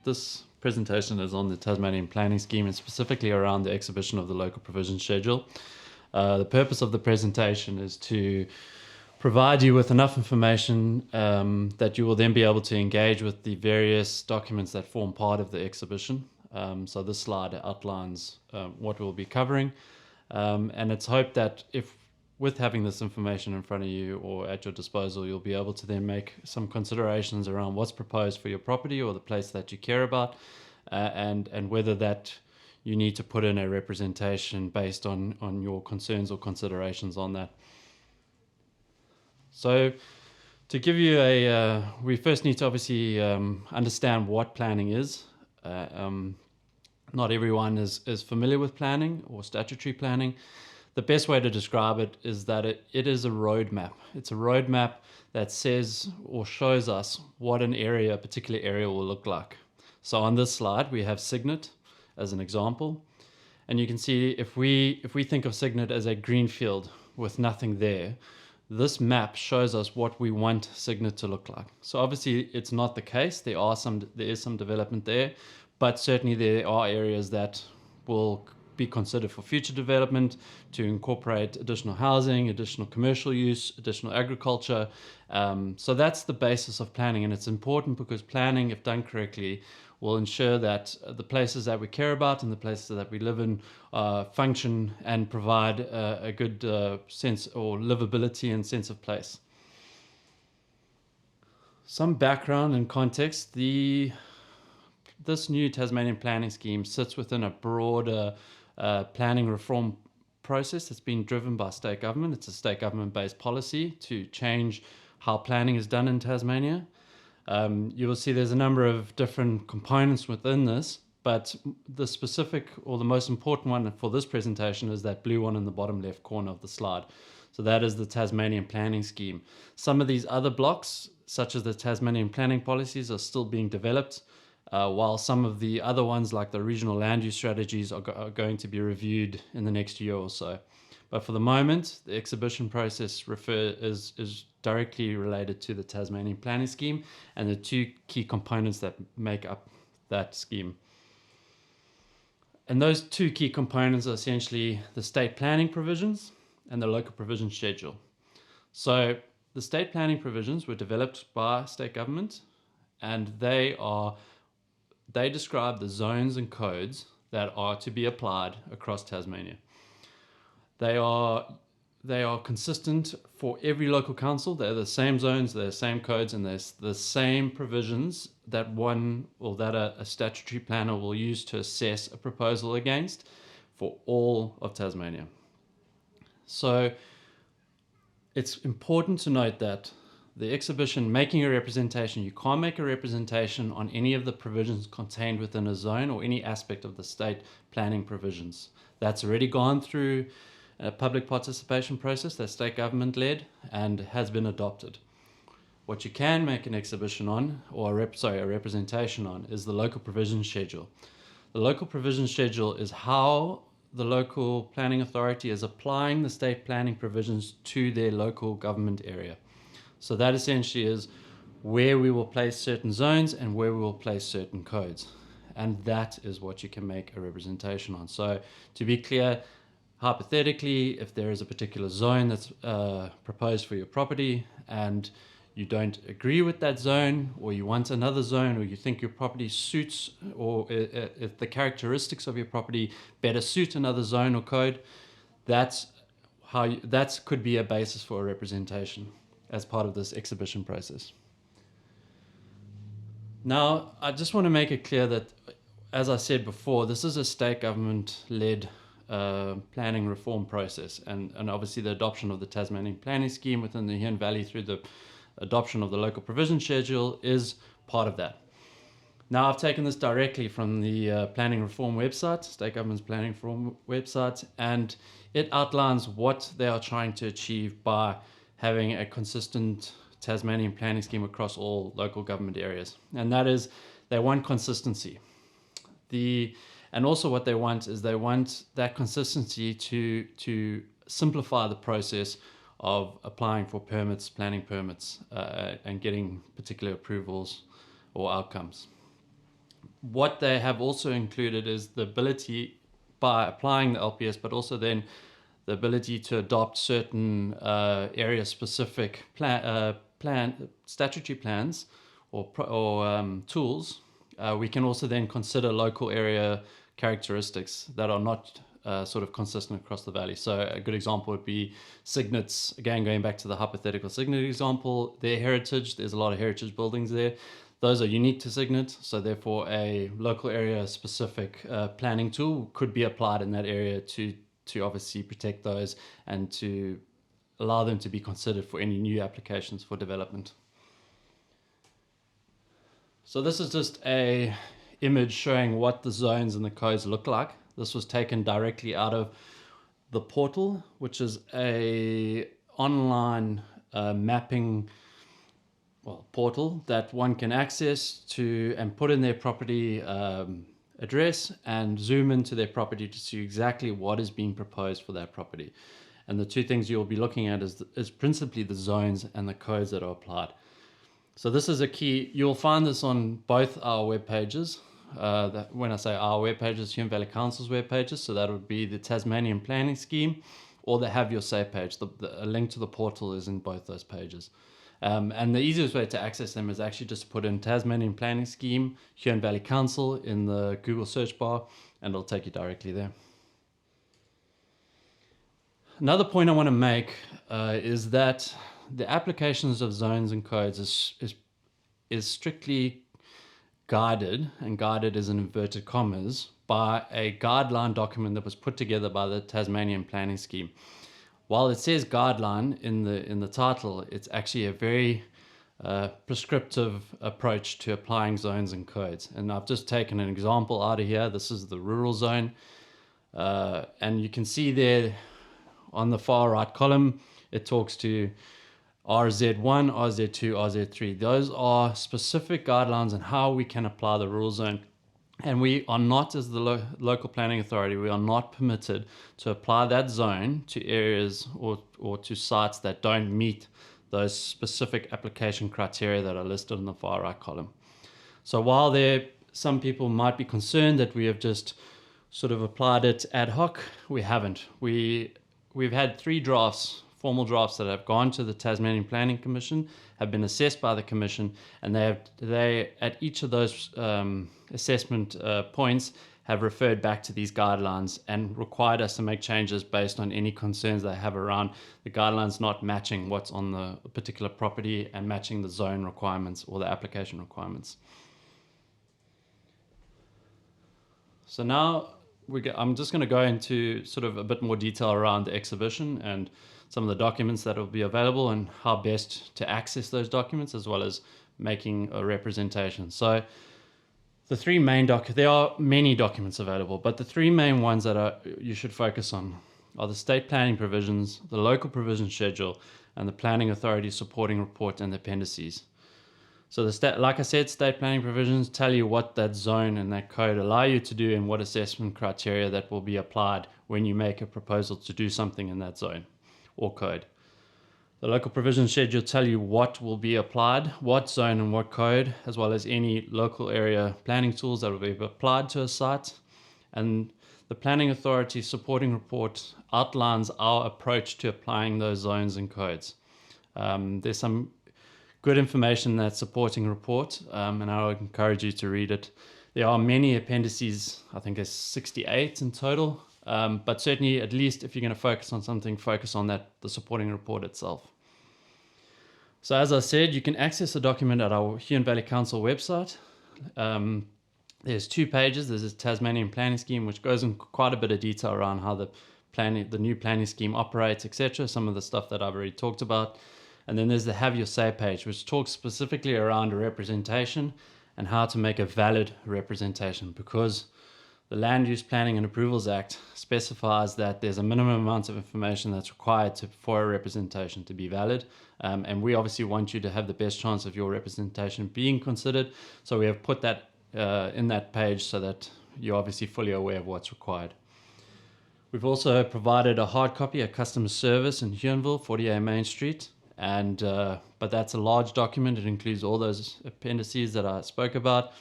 this presentation is on the Tasmanian planning scheme and specifically around the exhibition of the local provision schedule. The purpose of the presentation is to provide you with enough information that you will then be able to engage with the various documents that form part of the exhibition. So this slide outlines what we'll be covering, and it's hoped that with having this information in front of you or at your disposal, you'll be able to then make some considerations around what's proposed for your property or the place that you care about, and whether that you need to put in a representation based on your concerns or considerations on that. So to give you we first need to obviously understand what planning is. Not everyone is familiar with planning or statutory planning. The best way to describe it is that it is a roadmap. It's a roadmap that says or shows us what a particular area will look like. So on this slide, we have Cygnet as an example. And you can see if we think of Cygnet as a green field with nothing there, this map shows us what we want Cygnet to look like. So obviously it's not the case. There is some development there, but certainly there are areas that will be considered for future development to incorporate additional housing, additional commercial use, additional agriculture. So that's the basis of planning, and it's important because planning, if done correctly, will ensure that the places that we care about and the places that we live in function and provide a good sense or livability and sense of place. Some background and context. This new Tasmanian planning scheme sits within a broader planning reform process that's been driven by state government. It's a state government-based policy to change how planning is done in Tasmania. You will see there's a number of different components within this, but the specific or the most important one for this presentation is that blue one in the bottom left corner of the slide. So that is the Tasmanian planning scheme. Some of these other blocks, such as the Tasmanian planning policies, are still being developed, while some of the other ones, like the regional land use strategies, are going to be reviewed in the next year or so. But for the moment, the exhibition process is directly related to the Tasmanian planning scheme and the two key components that make up that scheme. And those two key components are essentially the state planning provisions and the local provision schedule. So the state planning provisions were developed by state government, and they describe the zones and codes that are to be applied across Tasmania. They are consistent for every local council. They're the same zones, they're the same codes, and there's the same provisions that a statutory planner will use to assess a proposal against for all of Tasmania. So it's important to note that the exhibition, making a representation, you can't make a representation on any of the provisions contained within a zone or any aspect of the state planning provisions. That's already gone through a public participation process that state government led and has been adopted. What you can make an exhibition on, or a representation on, is the local provision schedule. The local provision schedule is how the local planning authority is applying the state planning provisions to their local government area. So that essentially is where we will place certain zones and where we will place certain codes. And that is what you can make a representation on. So to be clear, hypothetically, if there is a particular zone that's proposed for your property and you don't agree with that zone, or you want another zone, or you think your property suits, or if the characteristics of your property better suit another zone or code, that could be a basis for a representation as part of this exhibition process. Now, I just want to make it clear that, as I said before, this is a state government-led planning reform process, and obviously the adoption of the Tasmanian planning scheme within the Huon Valley through the adoption of the local provision schedule is part of that. Now, I've taken this directly from the planning reform website, state government's planning reform website, and it outlines what they are trying to achieve by having a consistent Tasmanian planning scheme across all local government areas. And that is, they want consistency. And also what they want is they want that consistency to simplify the process of applying for permits, planning permits, and getting particular approvals or outcomes. what they have also included is the ability, by applying the LPS, but also then the ability to adopt certain area-specific statutory plans or tools. We can also then consider local area characteristics that are not sort of consistent across the valley. So a good example would be Cygnet's, again, going back to the hypothetical Cygnet example, their heritage, there's a lot of heritage buildings there. Those are unique to Cygnet, so therefore a local area specific planning tool could be applied in that area to obviously protect those and to allow them to be considered for any new applications for development. So this is just a image showing what the zones and the codes look like. This was taken directly out of the portal, which is a online mapping portal that one can access to and put in their property address and zoom into their property to see exactly what is being proposed for that property. And the two things you'll be looking at is principally the zones and the codes that are applied. So this is a key. You'll find this on both our web pages. When I say our web pages, Huon Valley Council's web pages, so that would be the Tasmanian Planning Scheme or the Have Your Say page. A link to the portal is in both those pages. And the easiest way to access them is actually just put in Tasmanian Planning Scheme, Huon Valley Council in the Google search bar, and it'll take you directly there. Another point I want to make is that the applications of zones and codes is strictly guided, and guided is in inverted commas, by a guideline document that was put together by the Tasmanian Planning Scheme. While it says guideline in the title, it's actually a very prescriptive approach to applying zones and codes. And I've just taken an example out of here. This is the rural zone. And you can see there on the far right column, it talks to RZ1, RZ2, RZ3. Those are specific guidelines on how we can apply the rural zone. And we are not, as the local planning authority, we are not permitted to apply that zone to areas or to sites that don't meet those specific application criteria that are listed in the far right column. So while some people might be concerned that we have just sort of applied it ad hoc, we haven't. We've had 3 formal drafts that have gone to the Tasmanian Planning Commission, have been assessed by the Commission, and they at each of those assessment points have referred back to these guidelines and required us to make changes based on any concerns they have around the guidelines not matching what's on the particular property and matching the zone requirements or the application requirements. So now I'm just going to go into sort of a bit more detail around the exhibition and some of the documents that will be available and how best to access those documents, as well as making a representation. So the 3 main there are many documents available, but the 3 main ones that you should focus on are the state planning provisions, the local provision schedule, and the planning authority supporting report and the appendices. So like I said, state planning provisions tell you what that zone and that code allow you to do and what assessment criteria that will be applied when you make a proposal to do something in that zone or code. The local provision schedule tell you what will be applied, what zone and what code, as well as any local area planning tools that will be applied to a site. And the planning authority supporting report outlines our approach to applying those zones and codes. There's some good information in that supporting report, and I would encourage you to read it. There are many appendices, I think there's 68 in total, but certainly, at least if you're going to focus on something, focus on the supporting report itself. So as I said, you can access the document at our Huon Valley Council website. There's 2 pages. There's a Tasmanian Planning Scheme, which goes in quite a bit of detail around how the new planning scheme operates, etc. Some of the stuff that I've already talked about. And then there's the Have Your Say page, which talks specifically around a representation and how to make a valid representation, because the Land Use Planning and Approvals Act specifies that there's a minimum amount of information that's required for a representation to be valid. And we obviously want you to have the best chance of your representation being considered. So we have put that in that page so that you're obviously fully aware of what's required. We've also provided a hard copy, a customer service in Huonville, 48 Main Street. But that's a large document. It includes all those appendices that I spoke about.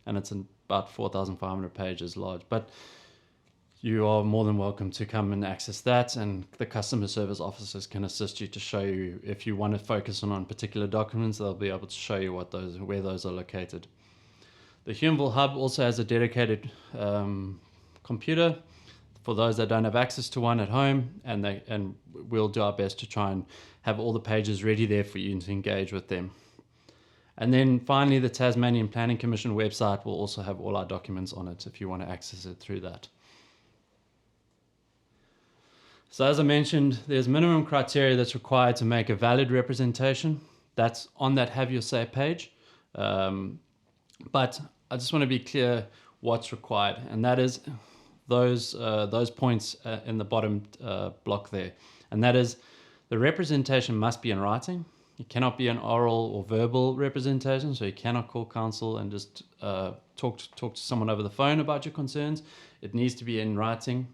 and it's about 4,500 pages large. But you are more than welcome to come and access that, and the customer service officers can assist you to show you if you want to focus on particular documents. They'll be able to show you where those are located. The Huonville Hub also has a dedicated computer for those that don't have access to one at home, and we'll do our best to try and have all the pages ready there for you to engage with them. And then finally, the Tasmanian Planning Commission website will also have all our documents on it if you want to access it through that. So as I mentioned, there's minimum criteria that's required to make a valid representation. That's on that Have Your Say page. But I just want to be clear what's required, and that is those points in the bottom block there. And that is, the representation must be in writing. It cannot be an oral or verbal representation, so you cannot call council and just talk to someone over the phone about your concerns. It needs to be in writing.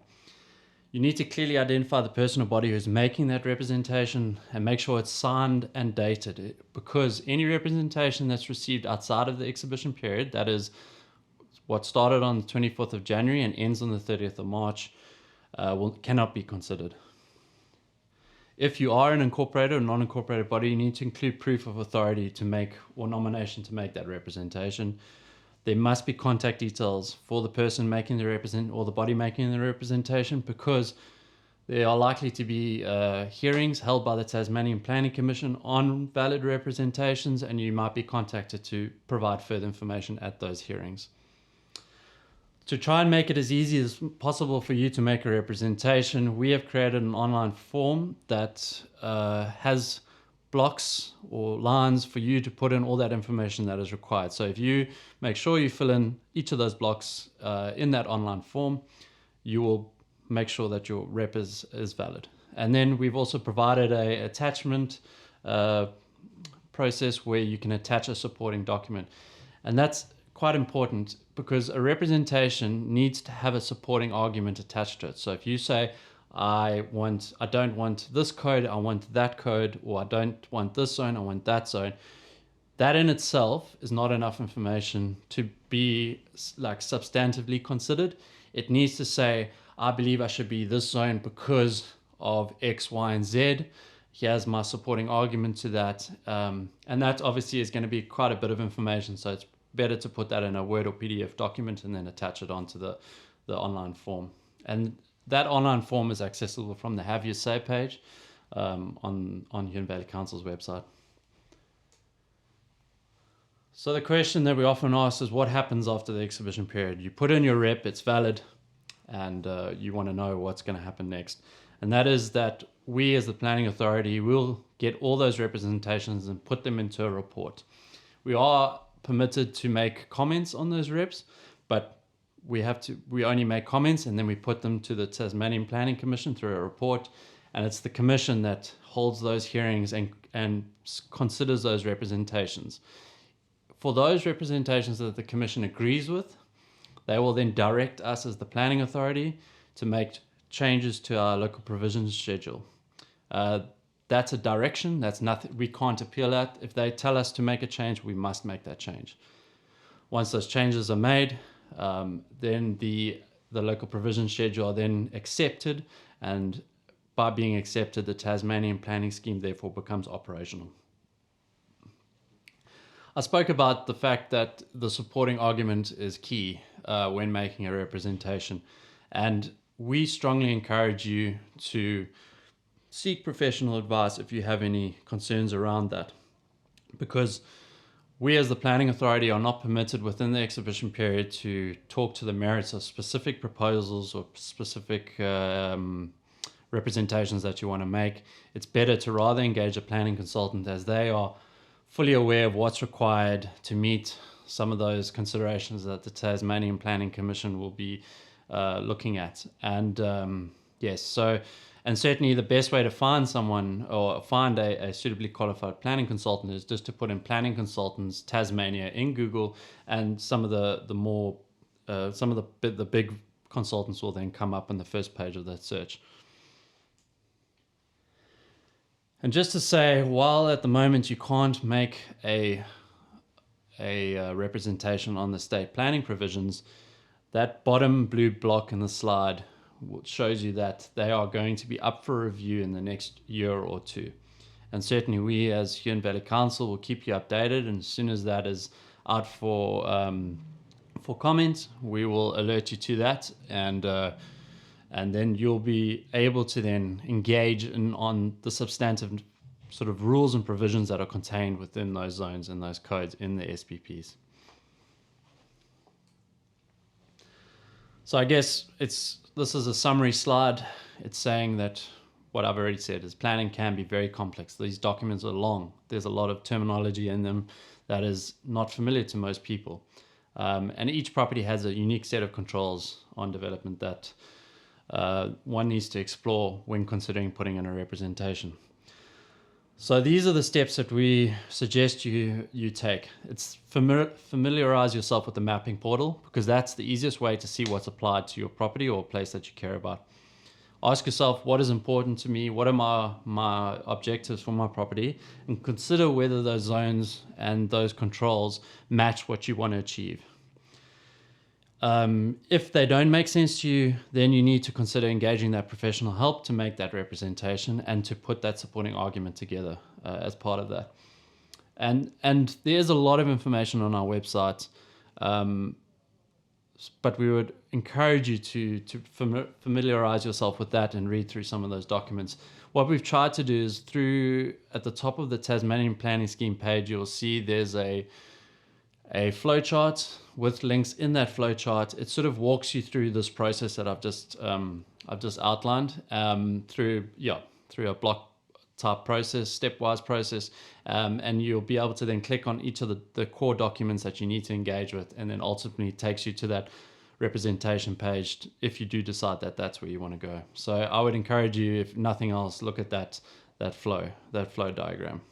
You need to clearly identify the person or body who's making that representation and make sure it's signed and dated, because any representation that's received outside of the exhibition period, that is what started on the 24th of January and ends on the 30th of March, cannot be considered. If you are an incorporated or non-incorporated body, you need to include proof of authority to make or nomination to make that representation. There must be contact details for the person making the or the body making the representation, because there are likely to be hearings held by the Tasmanian Planning Commission on valid representations, and you might be contacted to provide further information at those hearings. To try and make it as easy as possible for you to make a representation, we have created an online form that has blocks or lines for you to put in all that information that is required. So if you make sure you fill in each of those blocks in that online form, you will make sure that your rep is valid. And then we've also provided a attachment process where you can attach a supporting document. And that's quite important, because a representation needs to have a supporting argument attached to it. So if you say, I don't want this code, I want that code, or I don't want this zone, I want that zone, that in itself is not enough information to be like substantively considered. It needs to say, I believe I should be this zone because of X, Y, and Z. Here's my supporting argument to that. And that obviously is going to be quite a bit of information. So it's better to put that in a Word or PDF document and then attach it onto the online form. And that online form is accessible from the Have Your Say page on Huon Valley Council's website. So the question that we often ask is, what happens after the exhibition period? You put in your rep, it's valid, and you want to know what's going to happen next. And that is that we as the planning authority will get all those representations and put them into a report. We are permitted to make comments on those reps, but we only make comments and then we put them to the Tasmanian Planning Commission through a report, and it's the commission that holds those hearings and considers those representations. For those representations that the commission agrees with, they will then direct us as the planning authority to make changes to our local provisions schedule. That's a direction. That's nothing we can't appeal at. If they tell us to make a change, we must make that change. Once those changes are made, then the local provision schedule are then accepted, and by being accepted, the Tasmanian planning scheme therefore becomes operational. I spoke about the fact that the supporting argument is key when making a representation, and we strongly encourage you to seek professional advice if you have any concerns around that, because we as the planning authority are not permitted within the exhibition period to talk to the merits of specific proposals or specific representations that you want to make. It's better to rather engage a planning consultant, as they are fully aware of what's required to meet some of those considerations that the Tasmanian Planning Commission will be looking at. And yes, so, and certainly the best way to find someone or find a suitably qualified planning consultant is just to put in planning consultants Tasmania in Google, and some of the big consultants will then come up on the first page of that search. And just to say, while at the moment you can't make a a representation on the state planning provisions, that bottom blue block in the slide shows you that they are going to be up for review in the next year or two. And certainly we as Huon Valley Council will keep you updated, and as soon as that is out for comment, we will alert you to that, and then you'll be able to then engage on the substantive sort of rules and provisions that are contained within those zones and those codes in the SPPs. So I guess this is a summary slide. It's saying that what I've already said is planning can be very complex. These documents are long. There's a lot of terminology in them that is not familiar to most people. And each property has a unique set of controls on development that one needs to explore when considering putting in a representation. So these are the steps that we suggest you take. It's familiarize yourself with the mapping portal, because that's the easiest way to see what's applied to your property or a place that you care about. Ask yourself, what is important to me? What are my objectives for my property? And consider whether those zones and those controls match what you want to achieve. If they don't make sense to you, then you need to consider engaging that professional help to make that representation and to put that supporting argument together as part of that. And there's a lot of information on our website, but we would encourage you to familiarize yourself with that and read through some of those documents. What we've tried to do is at the top of the Tasmanian Planning Scheme page, you'll see there's a flowchart with links in that flowchart. It sort of walks you through this process that I've just outlined through a block type process, stepwise process, and you'll be able to then click on each of the core documents that you need to engage with, and then ultimately takes you to that representation page if you do decide that that's where you want to go. So I would encourage you, if nothing else, look at that flow diagram.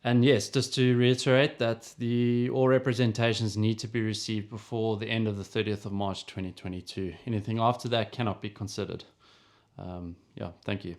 And yes, just to reiterate that all representations need to be received before the end of the 30th of March 2022. Anything after that cannot be considered. Thank you.